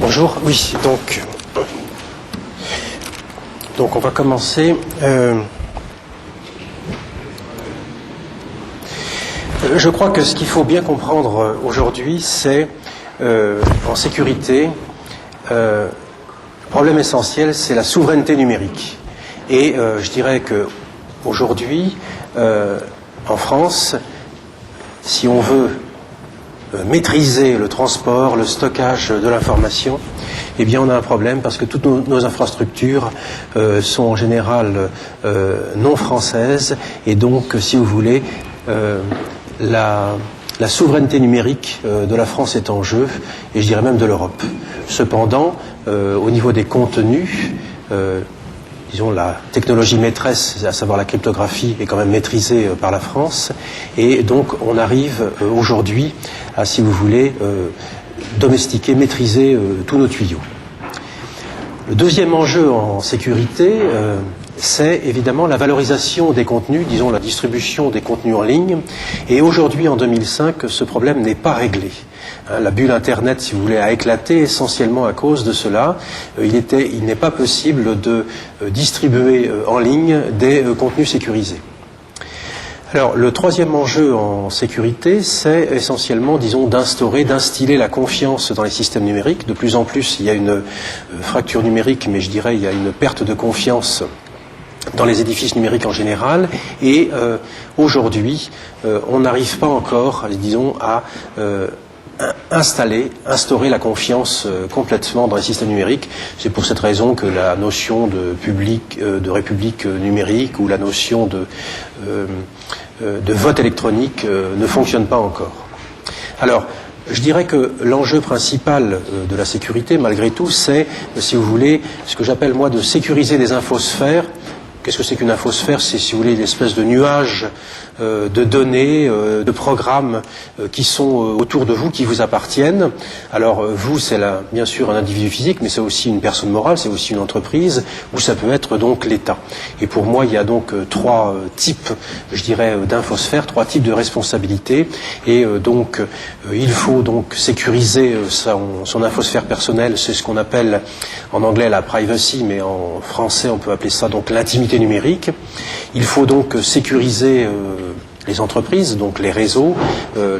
Bonjour, oui, donc on va commencer. Je crois que ce qu'il faut bien comprendre aujourd'hui, c'est en sécurité, le problème essentiel, c'est la souveraineté numérique. Et je dirais que aujourd'hui, en France, si on veut maîtriser le transport, le stockage de l'information, eh bien on a un problème parce que toutes nos infrastructures sont en général non françaises et donc, si vous voulez, la souveraineté numérique de la France est en jeu et je dirais même de l'Europe. Cependant, au niveau des contenus, disons, la technologie maîtresse, à savoir la cryptographie, est quand même maîtrisée par la France. Et donc, on arrive aujourd'hui à, si vous voulez, domestiquer, maîtriser tous nos tuyaux. Le deuxième enjeu en sécurité, c'est évidemment la valorisation des contenus, disons la distribution des contenus en ligne. Et aujourd'hui, en 2005, ce problème n'est pas réglé. La bulle Internet, si vous voulez, a éclaté essentiellement à cause de cela. Il n'est pas possible de distribuer en ligne des contenus sécurisés. Alors, le troisième enjeu en sécurité, c'est essentiellement, disons, d'instiller la confiance dans les systèmes numériques. De plus en plus, il y a une fracture numérique, mais je dirais il y a une perte de confiance dans les édifices numériques en général. Et aujourd'hui, on n'arrive pas encore, disons, à instaurer la confiance complètement dans les systèmes numériques. C'est pour cette raison que la notion de république numérique ou la notion de vote électronique ne fonctionne pas encore. Alors, je dirais que l'enjeu principal de la sécurité, malgré tout, c'est, si vous voulez, ce que j'appelle moi de sécuriser les infosphères. Qu'est-ce que c'est qu'une infosphère? C'est, si vous voulez, une espèce de nuage de données, de programmes qui sont autour de vous, qui vous appartiennent. Alors vous, c'est bien sûr un individu physique, mais c'est aussi une personne morale, c'est aussi une entreprise, ou ça peut être donc l'État. Et pour moi, il y a donc trois types, je dirais, d'infosphères, trois types de responsabilités. Et donc, il faut donc sécuriser son infosphère personnelle, c'est ce qu'on appelle en anglais la privacy, mais en français on peut appeler ça donc l'intimité numérique. Il faut donc sécuriser les entreprises, donc les réseaux. D'accord,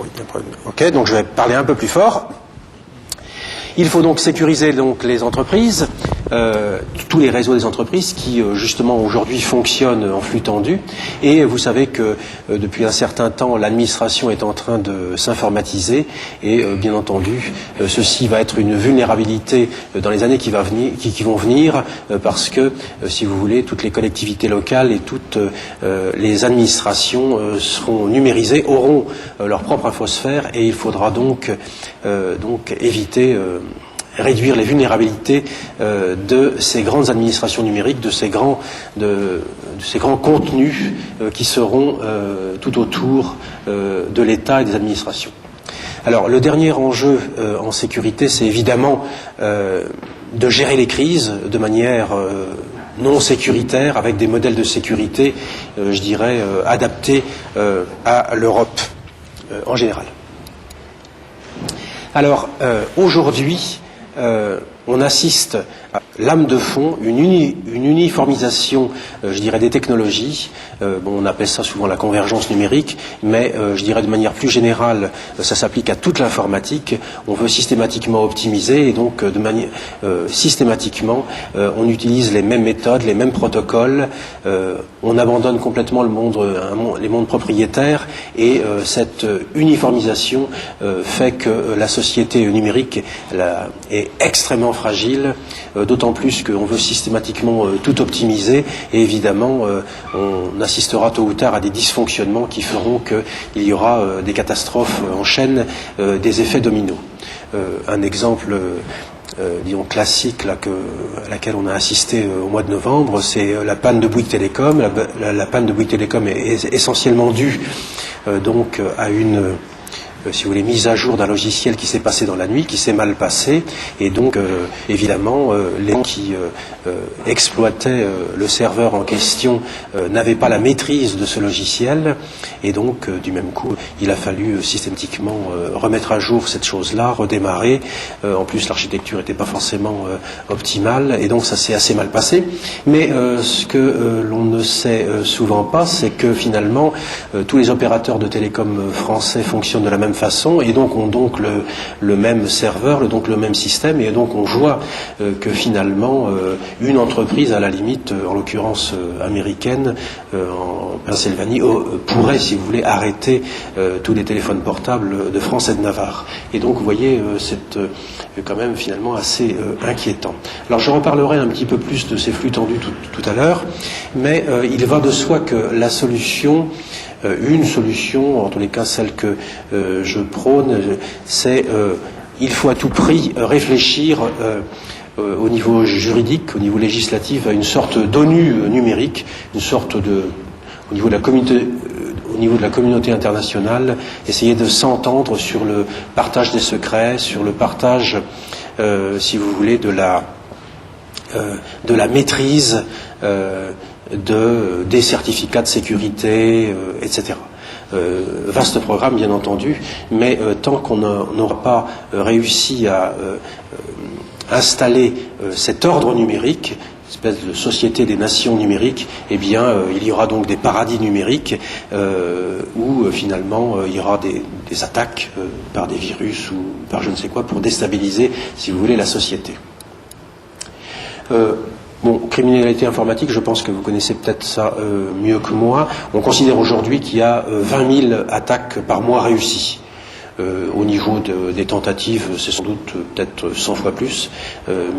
oui, il y a un problème. Ok, donc je vais parler un peu plus fort. Il faut donc sécuriser donc les entreprises, tous les réseaux des entreprises qui justement aujourd'hui fonctionnent en flux tendu. Et vous savez que depuis un certain temps, l'administration est en train de s'informatiser et bien entendu, ceci va être une vulnérabilité dans les années qui vont venir parce que, si vous voulez, toutes les collectivités locales et toutes les administrations seront numérisées, auront leur propre infosphère et il faudra donc éviter réduire les vulnérabilités de ces grandes administrations numériques, de ces grands contenus qui seront tout autour de l'État et des administrations. Alors, le dernier enjeu en sécurité, c'est évidemment de gérer les crises de manière non sécuritaire, avec des modèles de sécurité, je dirais, adaptés à l'Europe en général. Alors, aujourd'hui, on assiste à lame de fond, une uniformisation, je dirais, des technologies. On appelle ça souvent la convergence numérique, mais je dirais de manière plus générale, ça s'applique à toute l'informatique. On veut systématiquement optimiser et donc de manière systématiquement, on utilise les mêmes méthodes, les mêmes protocoles. On abandonne complètement les mondes propriétaires et cette uniformisation fait que la société numérique est extrêmement fragile. D'autant plus qu'on veut systématiquement tout optimiser et évidemment on assistera tôt ou tard à des dysfonctionnements qui feront qu'il y aura des catastrophes en chaîne, des effets dominos. Un exemple disons classique à laquelle on a assisté au mois de novembre, c'est la panne de Bouygues Télécom. La panne de Bouygues Télécom est essentiellement due donc à une si vous voulez, mise à jour d'un logiciel qui s'est passé dans la nuit, qui s'est mal passé, et donc évidemment les gens qui exploitaient le serveur en question n'avaient pas la maîtrise de ce logiciel, et donc du même coup il a fallu systématiquement remettre à jour cette chose-là, redémarrer. En plus l'architecture n'était pas forcément optimale, et donc ça s'est assez mal passé. Mais ce que l'on ne sait souvent pas, c'est que finalement tous les opérateurs de télécom français fonctionnent de la même façon, et donc ont donc le même serveur, donc le même système, et donc on voit que finalement une entreprise, à la limite, en l'occurrence américaine, en Pennsylvanie, pourrait, si vous voulez, arrêter tous les téléphones portables de France et de Navarre. Et donc vous voyez, c'est quand même finalement assez inquiétant. Alors je reparlerai un petit peu plus de ces flux tendus tout à l'heure, mais il va de soi que la solution, une solution, en tous les cas celle que je prône, c'est il faut à tout prix réfléchir au niveau juridique, au niveau législatif, à une sorte d'ONU numérique, une sorte de, au niveau de la communauté internationale, essayer de s'entendre sur le partage des secrets, sur le partage, si vous voulez, de la maîtrise des certificats de sécurité, etc. Vaste programme, bien entendu, mais tant qu'on n'aura pas réussi à installer cet ordre numérique, espèce de société des nations numériques, eh bien, il y aura donc des paradis numériques où finalement il y aura des attaques par des virus ou par je ne sais quoi pour déstabiliser, si vous voulez, la société. Bon, criminalité informatique, je pense que vous connaissez peut-être ça mieux que moi. On considère aujourd'hui qu'il y a 20 000 attaques par mois réussies. Au niveau des tentatives, c'est sans doute peut-être 100 fois plus,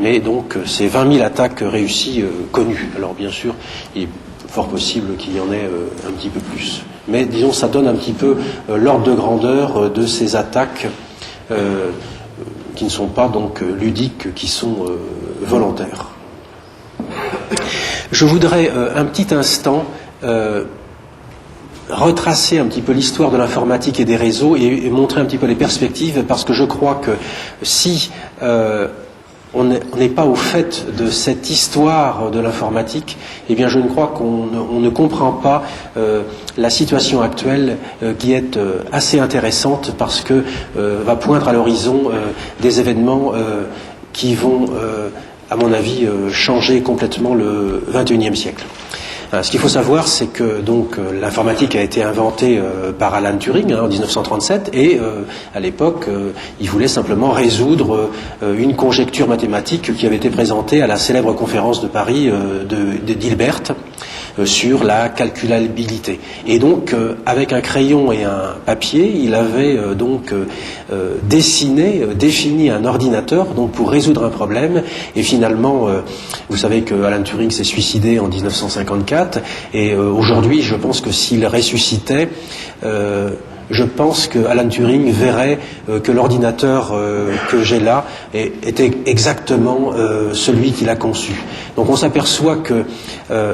mais donc c'est 20 000 attaques réussies connues. Alors bien sûr, il est fort possible qu'il y en ait un petit peu plus. Mais disons, ça donne un petit peu l'ordre de grandeur de ces attaques qui ne sont pas donc ludiques, qui sont volontaires. Je voudrais un petit instant retracer un petit peu l'histoire de l'informatique et des réseaux et montrer un petit peu les perspectives, parce que je crois que si on n'est pas au fait de cette histoire de l'informatique, eh bien je ne crois qu'on ne comprend pas la situation actuelle qui est assez intéressante, parce que va poindre à l'horizon des événements qui vont à mon avis, changer complètement le XXIe siècle. Ce qu'il faut savoir, c'est que donc l'informatique a été inventée par Alan Turing en 1937, et à l'époque, il voulait simplement résoudre une conjecture mathématique qui avait été présentée à la célèbre conférence de Paris d'Hilbert sur la calculabilité. Et donc, avec un crayon et un papier, il avait défini un ordinateur donc pour résoudre un problème. Et finalement, vous savez que Alan Turing s'est suicidé en 1954. Et aujourd'hui, je pense que s'il ressuscitait, je pense que Alan Turing verrait que l'ordinateur que j'ai là était exactement celui qu'il a conçu. Donc on s'aperçoit que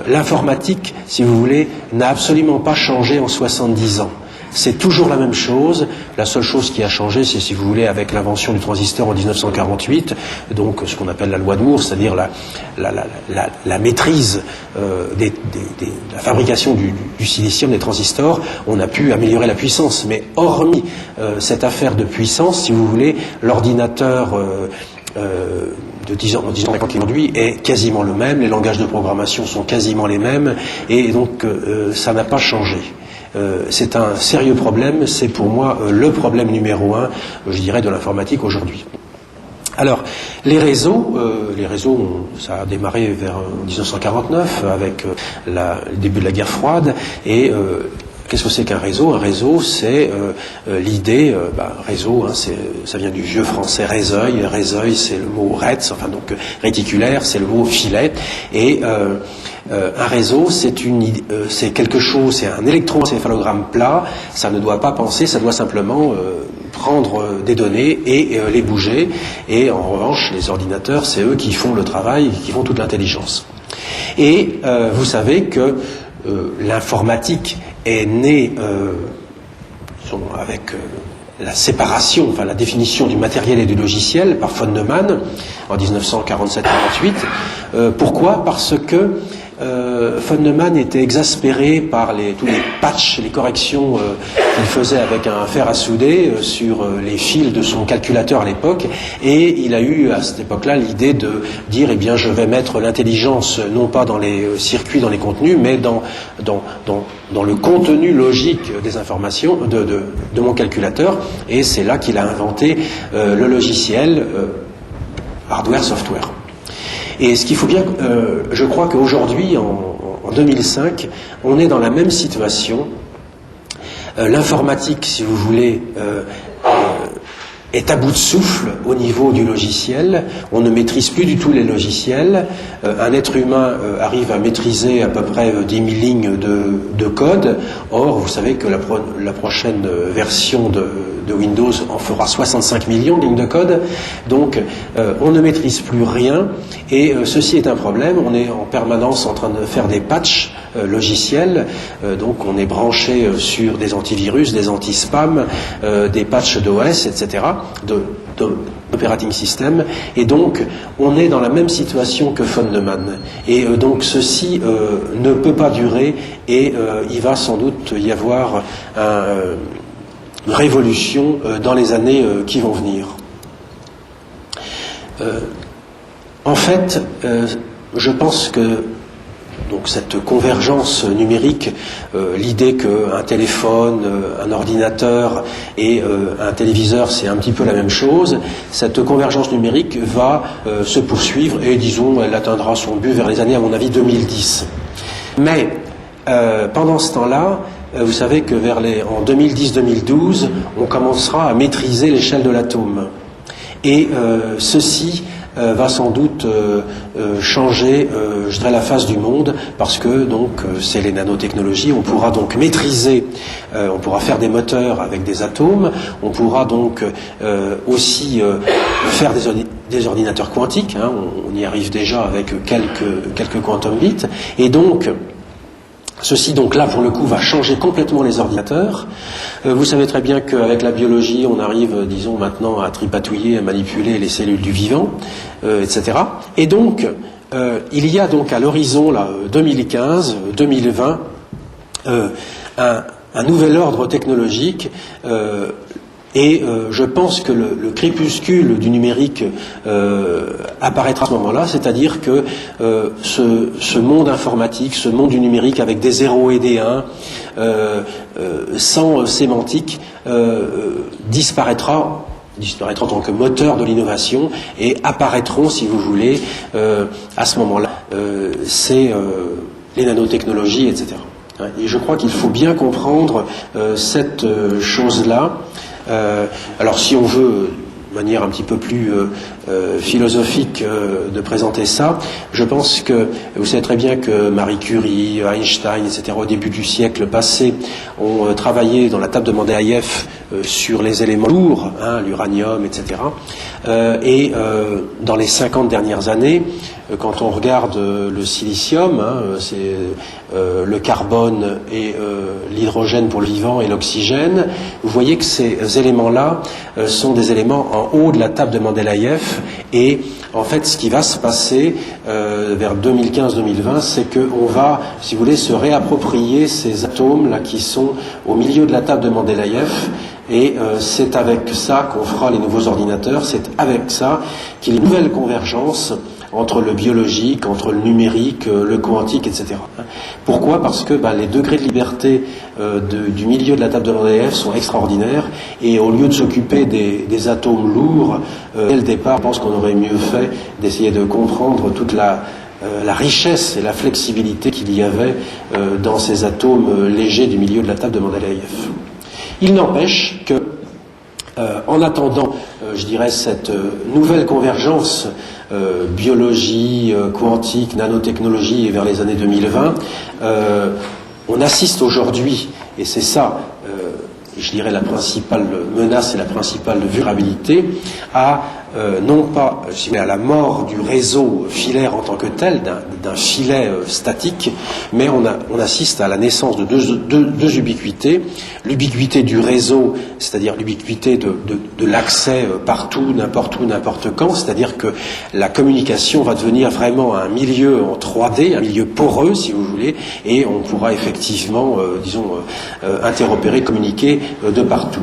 l'informatique, si vous voulez, n'a absolument pas changé en 70 ans. C'est toujours la même chose. La seule chose qui a changé, c'est, si vous voulez, avec l'invention du transistor en 1948, donc ce qu'on appelle la loi de Moore, c'est-à-dire la maîtrise la fabrication du silicium, des transistors, on a pu améliorer la puissance. Mais hormis cette affaire de puissance, si vous voulez, l'ordinateur de 10 ans aujourd'hui est quasiment le même, les langages de programmation sont quasiment les mêmes, et donc ça n'a pas changé. C'est un sérieux problème, c'est pour moi le problème numéro 1, je dirais, de l'informatique aujourd'hui. Alors, les réseaux, ça a démarré vers 1949 avec le début de la guerre froide, et qu'est-ce que c'est qu'un réseau? Un réseau, c'est l'idée, réseau, ça vient du vieux français réseil, réseil c'est le mot rets, enfin donc réticulaire, c'est le mot filet, et un réseau, c'est quelque chose, c'est un électroencéphalogramme plat, ça ne doit pas penser, ça doit simplement prendre des données et les bouger, et en revanche, les ordinateurs, c'est eux qui font le travail, qui font toute l'intelligence. Et vous savez que l'informatique est née avec la séparation, enfin la définition du matériel et du logiciel par von Neumann en 1947-48. Pourquoi? Parce que von Neumann était exaspéré par tous les patchs, les corrections qu'il faisait avec un fer à souder sur les fils de son calculateur à l'époque, et il a eu à cette époque-là l'idée de dire, eh bien, je vais mettre l'intelligence non pas dans les circuits, dans les contenus, mais dans le contenu logique des informations de mon calculateur, et c'est là qu'il a inventé le logiciel hardware-software. Et ce qu'il faut bien, je crois qu'aujourd'hui, en 2005, on est dans la même situation. L'informatique, si vous voulez, est à bout de souffle au niveau du logiciel. On ne maîtrise plus du tout les logiciels. Un être humain arrive à maîtriser à peu près 10 000 lignes de code. Or, vous savez que la prochaine version de Windows en fera 65 millions de lignes de code. Donc, on ne maîtrise plus rien. Et ceci est un problème. On est en permanence en train de faire des patchs logiciels. Donc, on est branché sur des antivirus, des anti-spam, des patchs d'OS, etc., d'operating system, et donc on est dans la même situation que von Neumann, et donc ceci ne peut pas durer, et il va sans doute y avoir une révolution dans les années qui vont venir. En fait, je pense que donc cette convergence numérique, l'idée qu'un téléphone, un ordinateur et un téléviseur, c'est un petit peu la même chose, cette convergence numérique va se poursuivre et, disons, elle atteindra son but vers les années, à mon avis, 2010. Mais pendant ce temps-là, vous savez que en 2010-2012, on commencera à maîtriser l'échelle de l'atome. Et ceci va sans doute changer, je dirais, la face du monde, parce que donc c'est les nanotechnologies. On pourra donc maîtriser, on pourra faire des moteurs avec des atomes, on pourra donc aussi faire des ordinateurs quantiques, hein, on y arrive déjà avec quelques quantum bits, et donc ceci, donc là, pour le coup, va changer complètement les ordinateurs. Vous savez très bien qu'avec la biologie, on arrive, disons, maintenant à tripatouiller, à manipuler les cellules du vivant, etc. Et donc, il y a donc à l'horizon, là, 2015-2020, un nouvel ordre technologique. Et je pense que le crépuscule du numérique apparaîtra à ce moment-là, c'est-à-dire que ce monde informatique, ce monde du numérique avec des 0 et des 1, sans sémantique, disparaîtra en tant que moteur de l'innovation, et apparaîtront, si vous voulez, à ce moment-là, c'est les nanotechnologies, etc. Et je crois qu'il faut bien comprendre cette chose-là. Alors si on veut, de manière un petit peu plus philosophique de présenter ça, je pense que vous savez très bien que Marie Curie, Einstein, etc., au début du siècle passé, ont travaillé dans la table de Mendeleïev sur les éléments lourds, hein, l'uranium, etc. Et dans les 50 dernières années, quand on regarde le silicium, hein, c'est le carbone et l'hydrogène pour le vivant et l'oxygène, vous voyez que ces éléments-là sont des éléments en haut de la table de Mendeleïev, et en fait ce qui va se passer vers 2015-2020, c'est qu'on va, si vous voulez, se réapproprier ces atomes-là qui sont au milieu de la table de Mendeleïev. Et c'est avec ça qu'on fera les nouveaux ordinateurs, c'est avec ça qu'il y a une nouvelle convergence entre le biologique, entre le numérique, le quantique, etc. Pourquoi? Parce que les degrés de liberté du milieu de la table de Mendeleïev sont extraordinaires, et au lieu de s'occuper des atomes lourds, dès le départ, je pense qu'on aurait mieux fait d'essayer de comprendre toute la richesse et la flexibilité qu'il y avait dans ces atomes légers du milieu de la table de Mendeleïev. Il n'empêche que, en attendant, je dirais, cette nouvelle convergence biologie, quantique, nanotechnologie, et vers les années 2020, on assiste aujourd'hui, et c'est ça, je dirais, la principale menace et la principale vulnérabilité, à non pas si vous voulez, à la mort du réseau filaire en tant que tel, d'un filet statique, mais on assiste à la naissance de deux ubiquités. L'ubiquité du réseau, c'est-à-dire l'ubiquité de l'accès partout, n'importe quand, c'est-à-dire que la communication va devenir vraiment un milieu en 3D, un milieu poreux, si vous voulez, et on pourra effectivement, interopérer, communiquer de partout.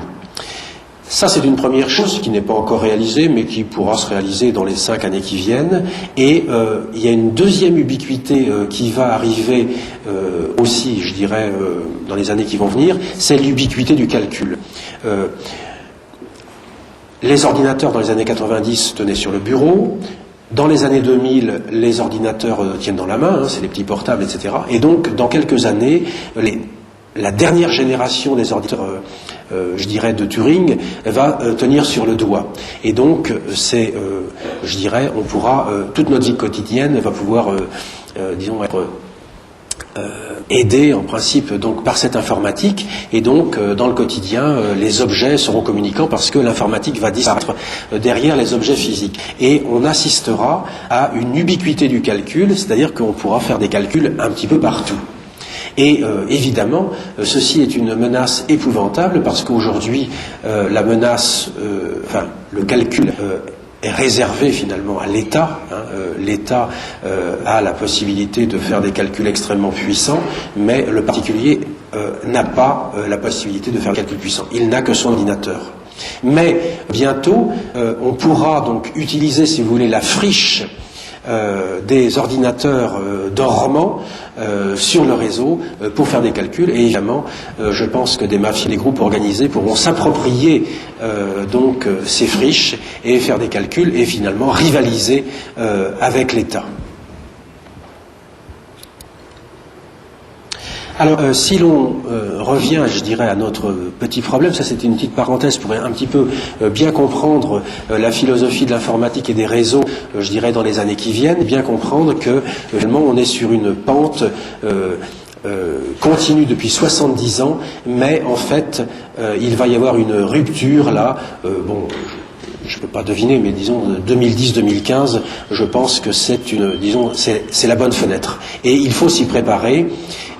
Ça, c'est une première chose qui n'est pas encore réalisée, mais qui pourra se réaliser dans les 5 années qui viennent. Et il y a une deuxième ubiquité qui va arriver aussi, je dirais, dans les années qui vont venir, c'est l'ubiquité du calcul. Les ordinateurs, dans les années 90, tenaient sur le bureau. Dans les années 2000, les ordinateurs tiennent dans la main, c'est les petits portables, etc. Et donc, dans quelques années, la dernière génération des ordinateurs, je dirais, de Turing, va tenir sur le doigt. Et donc, je dirais, on pourra, toute notre vie quotidienne va pouvoir, être aidée, en principe, donc, par cette informatique. Et donc, dans le quotidien, les objets seront communicants parce que l'informatique va disparaître derrière les objets physiques. Et on assistera à une ubiquité du calcul, c'est-à-dire qu'on pourra faire des calculs un petit peu partout. Et évidemment, ceci est une menace épouvantable parce qu'aujourd'hui, la menace, le calcul est réservé finalement à l'État. L'État a la possibilité de faire des calculs extrêmement puissants, mais le particulier n'a pas la possibilité de faire des calculs puissants. Il n'a que son ordinateur. Mais bientôt, on pourra donc utiliser, si vous voulez, la friche des ordinateurs dormants sur le réseau pour faire des calculs. Et évidemment, je pense que des mafias, des groupes organisés pourront s'approprier donc ces friches et faire des calculs et finalement rivaliser avec l'État. Alors, si l'on revient, je dirais, à notre petit problème, ça c'était une petite parenthèse pour un petit peu bien comprendre la philosophie de l'informatique et des réseaux, je dirais, dans les années qui viennent, bien comprendre que, finalement, on est sur une pente continue depuis 70 ans, mais en fait, il va y avoir une rupture là, je ne peux pas deviner, mais disons 2010-2015, je pense que c'est la bonne fenêtre. Et il faut s'y préparer.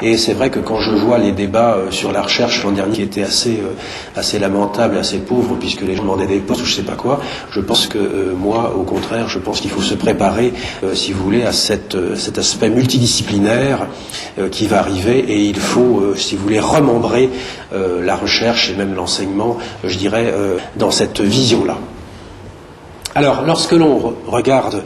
Et c'est vrai que quand je vois les débats sur la recherche l'an dernier qui étaient assez lamentables, assez pauvres, puisque les gens demandaient des postes ou je sais pas quoi, je pense que moi, au contraire, je pense qu'il faut se préparer, si vous voulez, à cet aspect multidisciplinaire qui va arriver, et il faut, si vous voulez, remembrer la recherche et même l'enseignement, je dirais, dans cette vision-là. Alors, lorsque l'on regarde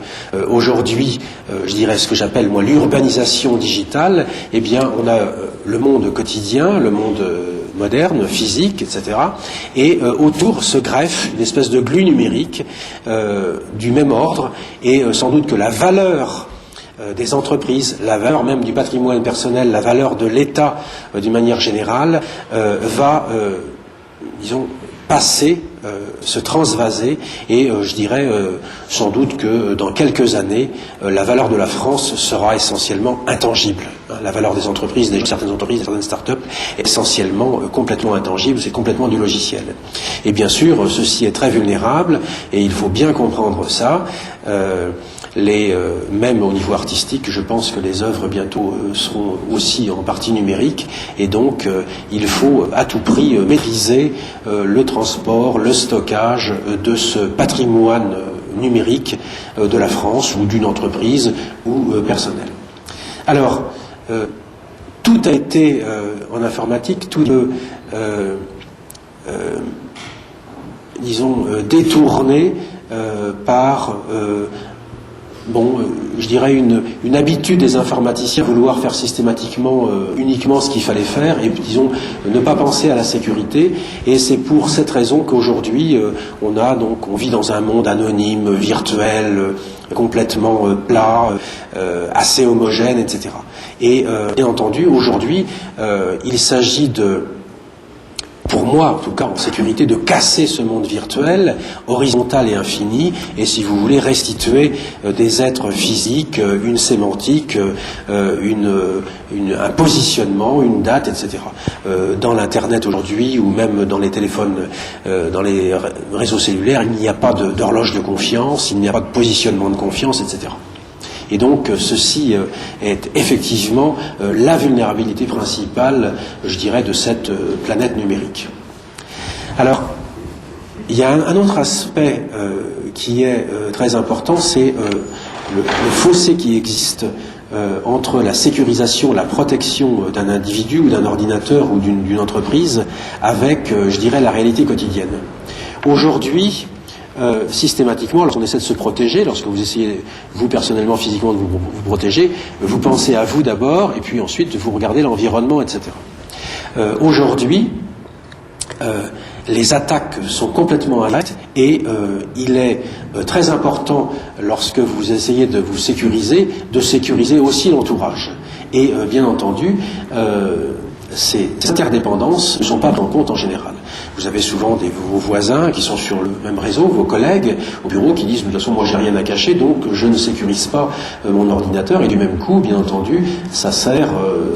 aujourd'hui, je dirais ce que j'appelle moi l'urbanisation digitale, eh bien, on a le monde quotidien, le monde moderne, physique, etc. Et autour se greffe une espèce de glue numérique du même ordre, et sans doute que la valeur des entreprises, la valeur même du patrimoine personnel, la valeur de l'État d'une manière générale, va, passer, se transvaser, et je dirais sans doute que dans quelques années, la valeur de la France sera essentiellement intangible. La valeur des entreprises, certaines entreprises, certaines start-up, est essentiellement complètement intangible, c'est complètement du logiciel. Et bien sûr, ceci est très vulnérable, et il faut bien comprendre ça. Même au niveau artistique, je pense que les œuvres bientôt seront aussi en partie numériques, et donc il faut à tout prix maîtriser le transport, le stockage de ce patrimoine numérique de la France ou d'une entreprise ou personnelle. Alors, tout a été en informatique, tout détourné par je dirais une habitude des informaticiens à vouloir faire systématiquement uniquement ce qu'il fallait faire, et ne pas penser à la sécurité. Et c'est pour cette raison qu'aujourd'hui on vit dans un monde anonyme, virtuel, complètement plat, assez homogène, etc. Et bien entendu, aujourd'hui, il s'agit pour moi, en tout cas en sécurité, de casser ce monde virtuel, horizontal et infini, et si vous voulez, restituer des êtres physiques, une sémantique, un positionnement, une date, etc. Dans l'Internet aujourd'hui, ou même dans les téléphones, dans les réseaux cellulaires, il n'y a pas d'horloge de confiance, il n'y a pas de positionnement de confiance, etc. Et donc ceci est effectivement la vulnérabilité principale, je dirais, de cette planète numérique. Alors, il y a un autre aspect qui est très important, c'est le fossé qui existe entre la sécurisation, la protection d'un individu ou d'un ordinateur ou d'une entreprise avec, je dirais, la réalité quotidienne. Aujourd'hui, systématiquement, lorsqu'on essaie de se protéger, lorsque vous essayez, vous personnellement, physiquement, de vous protéger, vous pensez à vous d'abord, et puis ensuite vous regardez l'environnement, etc. Aujourd'hui, les attaques sont complètement indirectes, et il est très important, lorsque vous essayez de vous sécuriser, de sécuriser aussi l'entourage. Et bien entendu, ces interdépendances ne sont pas prises en compte en général. Vous avez souvent vos voisins qui sont sur le même réseau, vos collègues au bureau qui disent « de toute façon moi j'ai rien à cacher donc je ne sécurise pas mon ordinateur » et du même coup, bien entendu, ça sert,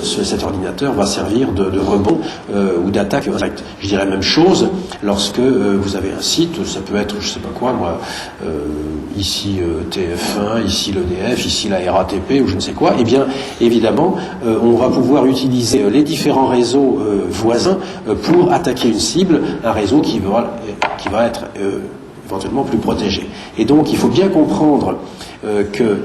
cet ordinateur va servir de rebond ou d'attaque directe. Je dirais la même chose lorsque vous avez un site, ça peut être je sais pas quoi moi, ici TF1, ici l'EDF, ici la RATP ou je ne sais quoi, et bien évidemment on va pouvoir utiliser les différents réseaux voisins pour attaquer une cible, un réseau qui va être éventuellement plus protégé. Et donc il faut bien comprendre que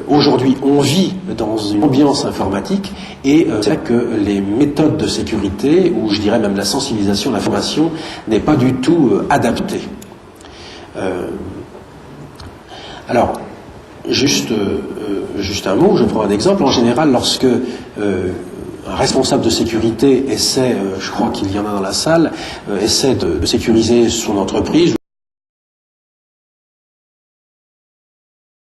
aujourd'hui on vit dans une ambiance informatique et c'est vrai que les méthodes de sécurité, ou je dirais même la sensibilisation, la formation, n'est pas du tout adaptée. Alors, juste un mot, je prends un exemple. En général, lorsque un responsable de sécurité essaie, je crois qu'il y en a dans la salle, essaie de sécuriser son entreprise,